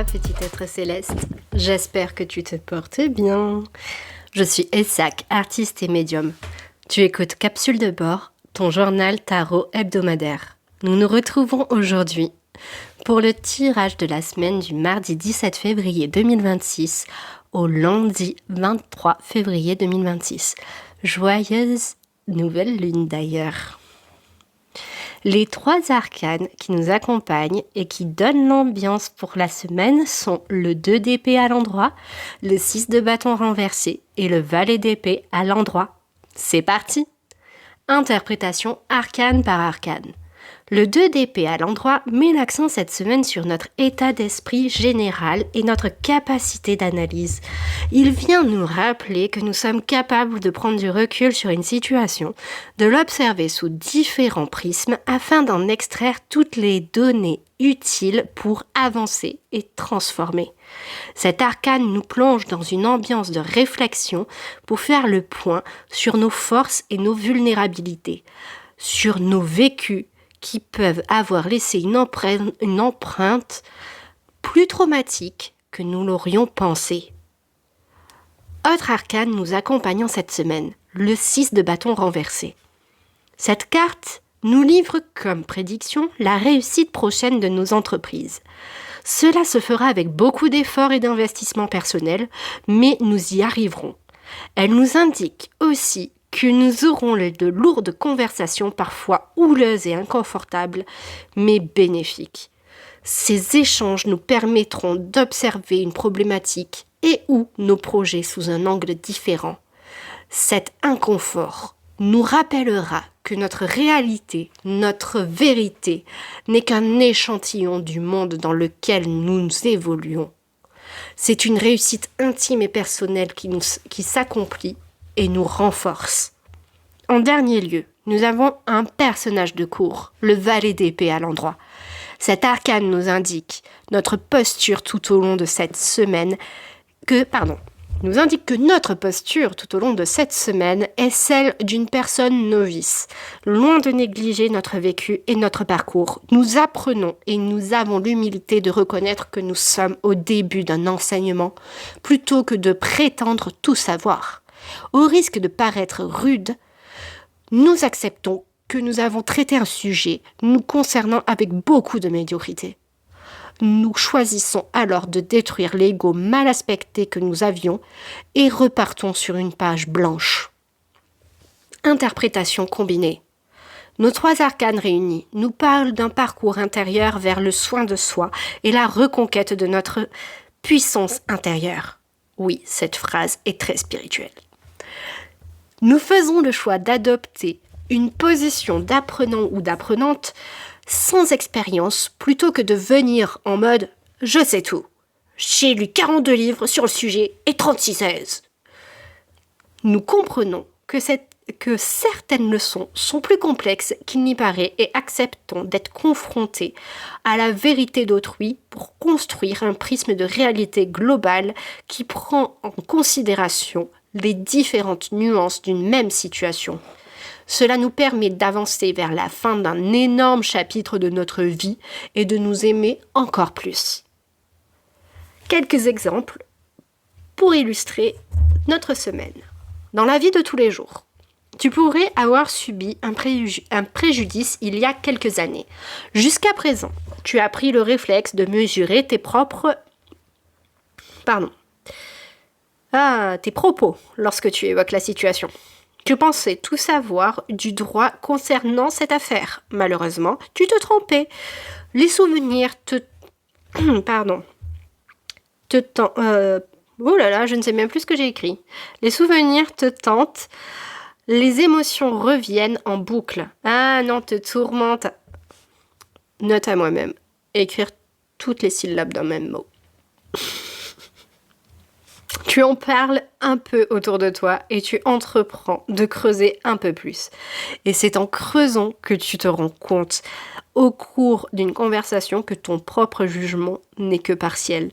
petit être céleste. J'espère que tu te portes bien. Je suis Essac, artiste et médium. Tu écoutes Capsule de bord, ton journal tarot hebdomadaire. Nous nous retrouvons aujourd'hui pour le tirage de la semaine du mardi 17 février 2026 au lundi 23 février 2026. Joyeuse nouvelle lune d'ailleurs. Les 3 arcanes qui nous accompagnent et qui donnent l'ambiance pour la semaine sont le 2 d'épée à l'endroit, le 6 de bâton renversé et le valet d'épée à l'endroit. C'est parti! Interprétation arcane par arcane. Le 2 d'épée à l'endroit met l'accent cette semaine sur notre état d'esprit général et notre capacité d'analyse. Il vient nous rappeler que nous sommes capables de prendre du recul sur une situation, de l'observer sous différents prismes afin d'en extraire toutes les données utiles pour avancer et transformer. Cet arcane nous plonge dans une ambiance de réflexion pour faire le point sur nos forces et nos vulnérabilités, sur nos vécus qui peuvent avoir laissé une empreinte plus traumatique que nous l'aurions pensé. Autre arcane nous accompagnant cette semaine, le 6 de bâton renversé. Cette carte nous livre comme prédiction la réussite prochaine de nos entreprises. Cela se fera avec beaucoup d'efforts et d'investissements personnels, mais nous y arriverons. Elle nous indique aussi que nous aurons de lourdes conversations parfois houleuses et inconfortables, mais bénéfiques. Ces échanges nous permettront d'observer une problématique et ou nos projets sous un angle différent. Cet inconfort nous rappellera que notre réalité, notre vérité, n'est qu'un échantillon du monde dans lequel nous évoluons. C'est une réussite intime et personnelle qui s'accomplit et nous renforce. En dernier lieu, nous avons un personnage de cour, le valet d'épée à l'endroit. Cet arcane nous indique notre posture tout au long de cette semaine, que notre posture tout au long de cette semaine est celle d'une personne novice. Loin de négliger notre vécu et notre parcours, nous apprenons et nous avons l'humilité de reconnaître que nous sommes au début d'un enseignement, plutôt que de prétendre tout savoir. Au risque de paraître rude, nous acceptons que nous avons traité un sujet nous concernant avec beaucoup de médiocrité. Nous choisissons alors de détruire l'ego mal aspecté que nous avions et repartons sur une page blanche. Interprétation combinée. Nos 3 arcanes réunis nous parlent d'un parcours intérieur vers le soin de soi et la reconquête de notre puissance intérieure. Oui, cette phrase est très spirituelle. Nous faisons le choix d'adopter une position d'apprenant ou d'apprenante sans expérience plutôt que de venir en mode « je sais tout, j'ai lu 42 livres sur le sujet et 36 thèses ». Nous comprenons que certaines leçons sont plus complexes qu'il n'y paraît et acceptons d'être confrontés à la vérité d'autrui pour construire un prisme de réalité globale qui prend en considération les différentes nuances d'une même situation. Cela nous permet d'avancer vers la fin d'un énorme chapitre de notre vie et de nous aimer encore plus. Quelques exemples pour illustrer notre semaine. Dans la vie de tous les jours, tu pourrais avoir subi un préjudice il y a quelques années. Jusqu'à présent, tu as pris le réflexe de mesurer tes propos lorsque tu évoques la situation. Tu pensais tout savoir du droit concernant cette affaire. Malheureusement, tu te trompais. Les souvenirs je ne sais même plus ce que j'ai écrit. Les souvenirs te tentent. Les émotions reviennent en boucle. Ah non, te tourmente. Note à moi-même. Écrire toutes les syllabes d'un même mot. Tu en parles un peu autour de toi et tu entreprends de creuser un peu plus. Et c'est en creusant que tu te rends compte au cours d'une conversation que ton propre jugement n'est que partiel.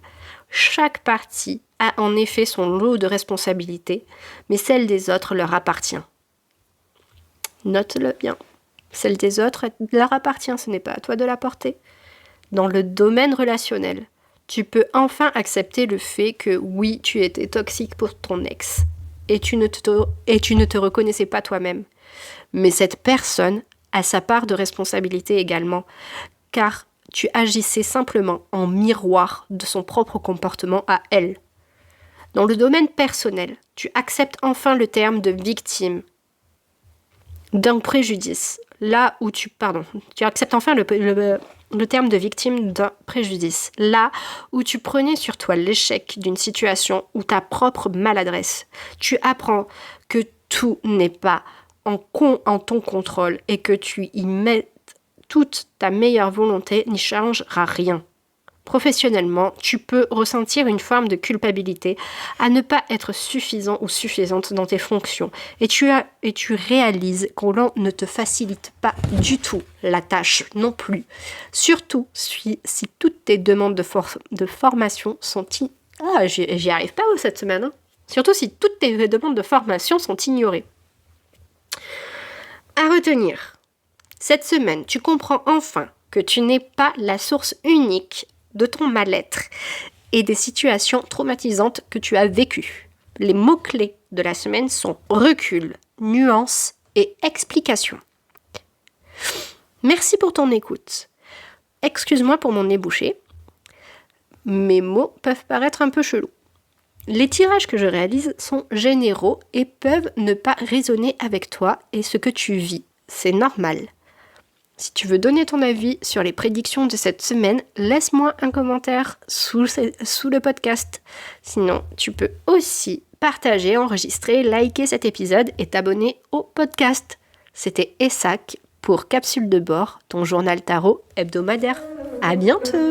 Chaque partie a en effet son lot de responsabilités, mais celle des autres leur appartient. Note-le bien. Celle des autres leur appartient, ce n'est pas à toi de la porter. Dans le domaine relationnel, tu peux enfin accepter le fait que oui, tu étais toxique pour ton ex et tu ne te reconnaissais pas toi-même. Mais cette personne a sa part de responsabilité également, car tu agissais simplement en miroir de son propre comportement à elle. Dans le domaine personnel, tu acceptes enfin le terme de victime d'un préjudice, tu acceptes enfin le terme de victime d'un préjudice, là où tu prenais sur toi l'échec d'une situation ou ta propre maladresse. Tu apprends que tout n'est pas en ton contrôle et que tu y mets toute ta meilleure volonté n'y changera rien. Professionnellement, tu peux ressentir une forme de culpabilité à ne pas être suffisant ou suffisante dans tes fonctions et tu réalises qu'on ne te facilite pas du tout la tâche non plus. Surtout si toutes tes demandes de formation sont j'y arrive pas cette semaine. Surtout si toutes tes demandes de formation sont ignorées. À retenir, cette semaine, tu comprends enfin que tu n'es pas la source unique de ton mal-être et des situations traumatisantes que tu as vécues. Les mots-clés de la semaine sont recul, nuance et explication. Merci pour ton écoute. Excuse-moi pour mon nez bouché. Mes mots peuvent paraître un peu chelous. Les tirages que je réalise sont généraux et peuvent ne pas résonner avec toi et ce que tu vis. C'est normal. Si tu veux donner ton avis sur les prédictions de cette semaine, laisse-moi un commentaire sous le podcast. Sinon, tu peux aussi partager, enregistrer, liker cet épisode et t'abonner au podcast. C'était Essac pour Capsule de bord, ton journal tarot hebdomadaire. À bientôt!